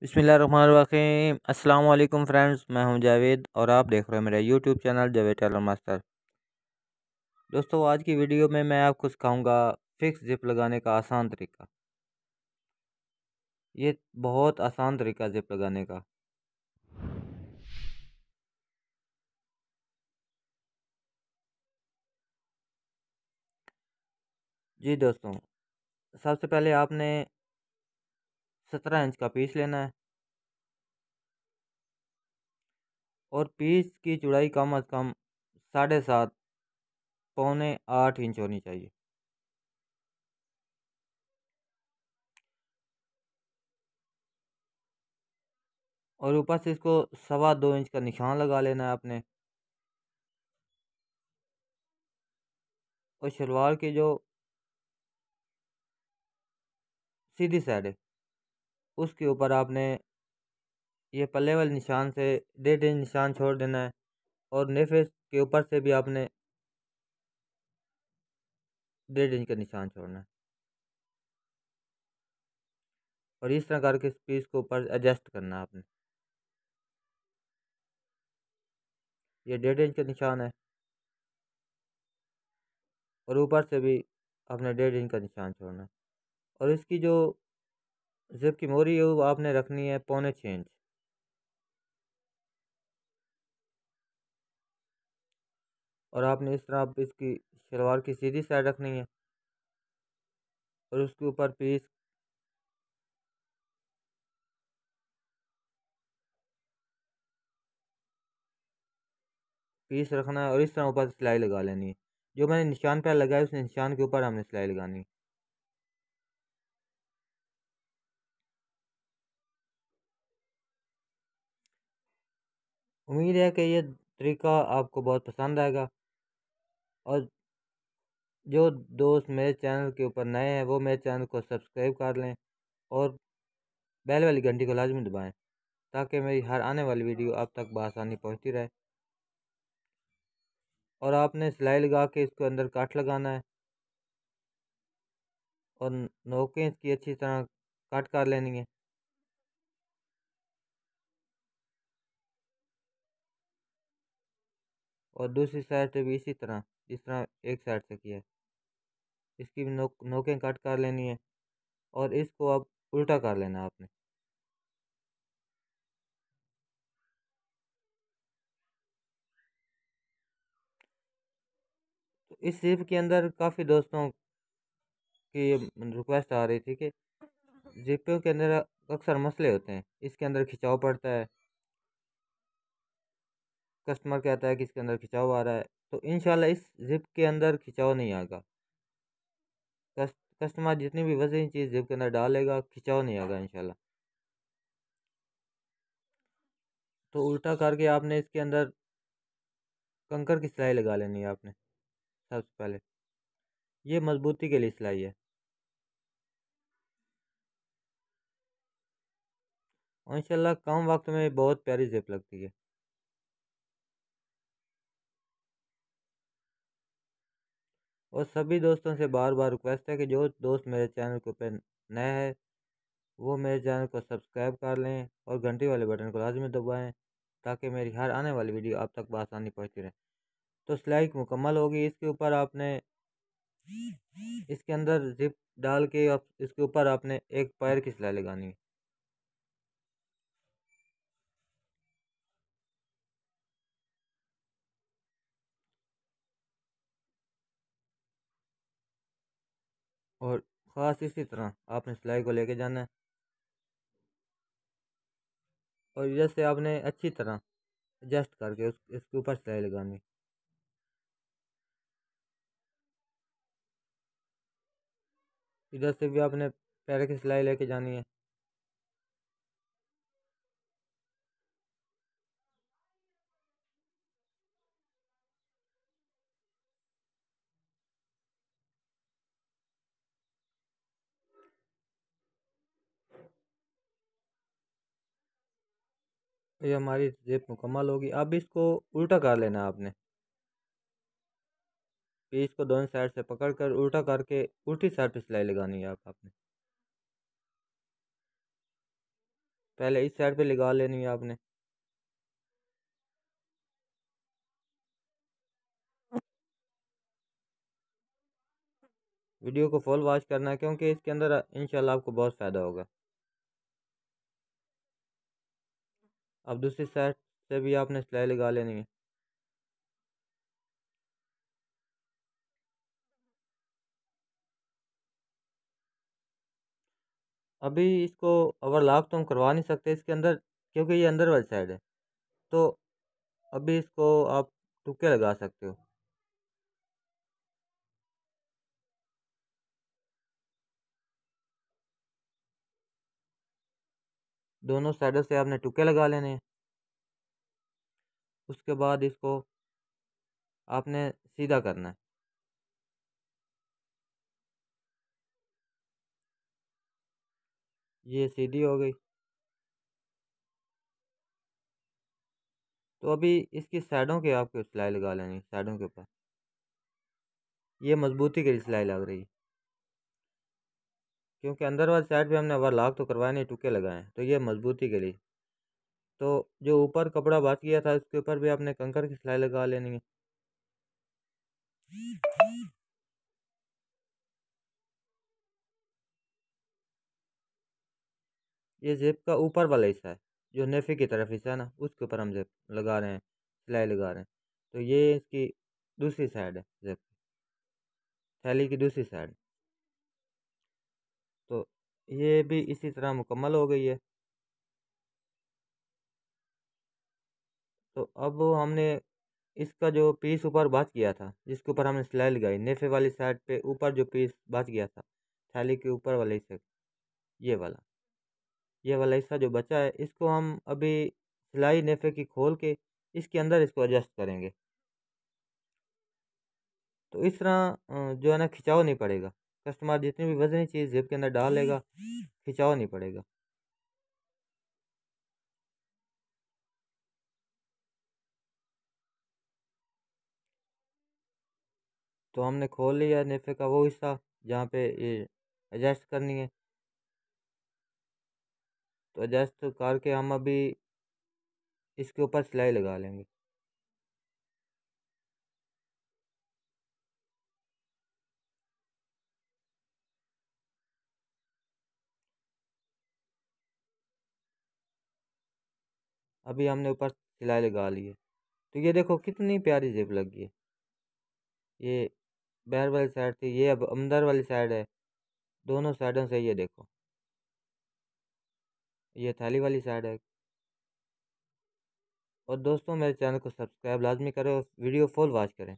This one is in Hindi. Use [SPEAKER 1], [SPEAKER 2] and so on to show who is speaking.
[SPEAKER 1] बिस्मिल्लाहिर्रहमानिर्रहीम। अस्सलाम वालेकुम फ्रेंड्स, मैं हूं जावेद और आप देख रहे हो मेरा YouTube channel Javed tailor master. दोस्तों, आज की वीडियो में मैं आपको सिखाऊंगा फिक्स जिप लगाने का आसान तरीका। ये बहुत आसान तरीका जिप लगाने का। जी दोस्तों, सबसे पहले आपने 17 इंच का पीस लेना है और पीस की चौड़ाई कम अज़ कम 7.5 पौने 8 इंच होनी चाहिए। और ऊपर से इसको 2.25 इंच का निशान लगा लेना है आपने। और शलवार की जो सीधी साइड है उसके ऊपर आपने ये पल्ले वाले निशान से 1.5 इंच निशान छोड़ देना है। और नेफे के ऊपर से भी आपने 1.5 इंच का निशान छोड़ना है। और इस तरह करके इस पीस को ऊपर एडजस्ट करना है आपने। ये 1.5 इंच का निशान है और ऊपर से भी आपने 1.5 इंच का निशान छोड़ना है। और इसकी जो जिप की मोरी है वो आपने रखनी है पौने 6 इंच। और आपने इस तरह आप इसकी शलवार की सीधी साइड रखनी है और उसके ऊपर पीस रखना है और इस तरह ऊपर सिलाई लगा लेनी है। जो मैंने निशान पे लगाया उस निशान के ऊपर हमने सिलाई लगानी है। उम्मीद है कि ये तरीका आपको बहुत पसंद आएगा। और जो दोस्त मेरे चैनल के ऊपर नए हैं वो मेरे चैनल को सब्सक्राइब कर लें और बेल वाली घंटी को लाजमी दबाएं ताकि मेरी हर आने वाली वीडियो आप तक बआसानी पहुंचती रहे। और आपने सिलाई लगा के इसको अंदर काट लगाना है और नोकें इसकी अच्छी तरह काट कर लेनी है। और दूसरी साइड से भी इसी तरह जिस तरह एक साइड से किया है इसकी भी नोकें काट कर लेनी है। और इसको अब उल्टा कर लेना है आपने। तो इस जिप के अंदर काफ़ी दोस्तों की रिक्वेस्ट आ रही थी कि जिपों के अंदर अक्सर मसले होते हैं, इसके अंदर खिंचाव पड़ता है। कस्टमर कहता है कि इसके अंदर खिंचाव आ रहा है, तो इंशाल्लाह इस जिप के अंदर खिंचाव नहीं आएगा। कस्टमर जितनी भी वजनी चीज़ जिप के अंदर डालेगा खिंचाव नहीं आएगा इंशाल्लाह। तो उल्टा करके आपने इसके अंदर कंकर की सिलाई लगा लेनी है आपने सबसे पहले। ये मजबूती के लिए सिलाई है और इंशाल्लाह कम वक्त में बहुत प्यारी जिप लगती है। और सभी दोस्तों से बार बार रिक्वेस्ट है कि जो दोस्त मेरे चैनल के ऊपर नए हैं वो मेरे चैनल को सब्सक्राइब कर लें और घंटी वाले बटन को लाजमी दबाएं ताकि मेरी हर आने वाली वीडियो आप तक बआसानी पहुंचती रहे। तो सिलाई मुकम्मल होगी। इसके ऊपर आपने इसके अंदर जिप डाल के इसके ऊपर आपने एक पैर की सिलाई लगानी है। और ख़ास इसी तरह आपने सिलाई को लेके जाना है और इधर से आपने अच्छी तरह एडजस्ट करके इसके ऊपर सिलाई लगानी। इधर से भी आपने पैर की सिलाई लेके जानी है। ये हमारी जिप मुकम्मल होगी। अब इसको उल्टा कर लेना है आपने। पीस को दोनों साइड से पकड़ कर उल्टा करके उल्टी साइड पे सिलाई लगानी है आपने। पहले इस साइड पे लगा लेनी है आपने। वीडियो को फुल वॉच करना है क्योंकि इसके अंदर इंशाल्लाह आपको बहुत फ़ायदा होगा। अब दूसरी साइड से भी आपने सिलाई लगा लेनी है। अभी इसको ओवरलॉक तो हम करवा नहीं सकते इसके अंदर, क्योंकि ये अंदर वाली साइड है। तो अभी इसको आप तुक्के लगा सकते हो। दोनों साइडों से आपने तुक्के लगा लेने हैं। उसके बाद इसको आपने सीधा करना है। ये सीधी हो गई। तो अभी इसकी साइडों के आपको सिलाई लगा लेनी है, साइडों के ऊपर। ये मजबूती के लिए सिलाई लग रही है, क्योंकि अंदर वाली साइड पे हमने ओवरलॉक तो करवाए नहीं, टुके लगाए हैं, तो ये मजबूती के लिए। तो जो ऊपर कपड़ा बच गया था उसके ऊपर भी आपने कंकर की सिलाई लगा लेनी है। ये जेब का ऊपर वाला हिस्सा है, जो नेफे की तरफ हिस्सा है ना, उसके ऊपर हम जेब लगा रहे हैं, सिलाई लगा रहे हैं। तो ये इसकी दूसरी साइड है, जेब की, थैली की दूसरी साइड। तो ये भी इसी तरह मुकम्मल हो गई है। तो अब हमने इसका जो पीस ऊपर बच गया था, जिसके ऊपर हमने सिलाई लगाई, नेफे वाली साइड पे ऊपर जो पीस बच गया था थैली के ऊपर वाले हिस्से, ये वाला हिस्सा जो बचा है, इसको हम अभी सिलाई नेफे की खोल के इसके अंदर इसको एडजस्ट करेंगे। तो इस तरह जो है ना, खिंचाव नहीं पड़ेगा। कस्टमर जितनी भी वजनी चीज़ जेब के अंदर डालेगा, खिंचाव नहीं पड़ेगा। तो हमने खोल लिया नेफे का वो हिस्सा जहाँ पे ये एडजस्ट करनी है। तो एडजस्ट करके हम अभी इसके ऊपर सिलाई लगा लेंगे। अभी हमने ऊपर सिलाई लगा ली है। तो ये देखो कितनी प्यारी जेब लगी है। ये बैर वाली साइड थी, ये अब अंदर वाली साइड है। दोनों साइडों से ये देखो, ये थाली वाली साइड है। और दोस्तों मेरे चैनल को सब्सक्राइब लाजमी करें और वीडियो फुल वॉच करें।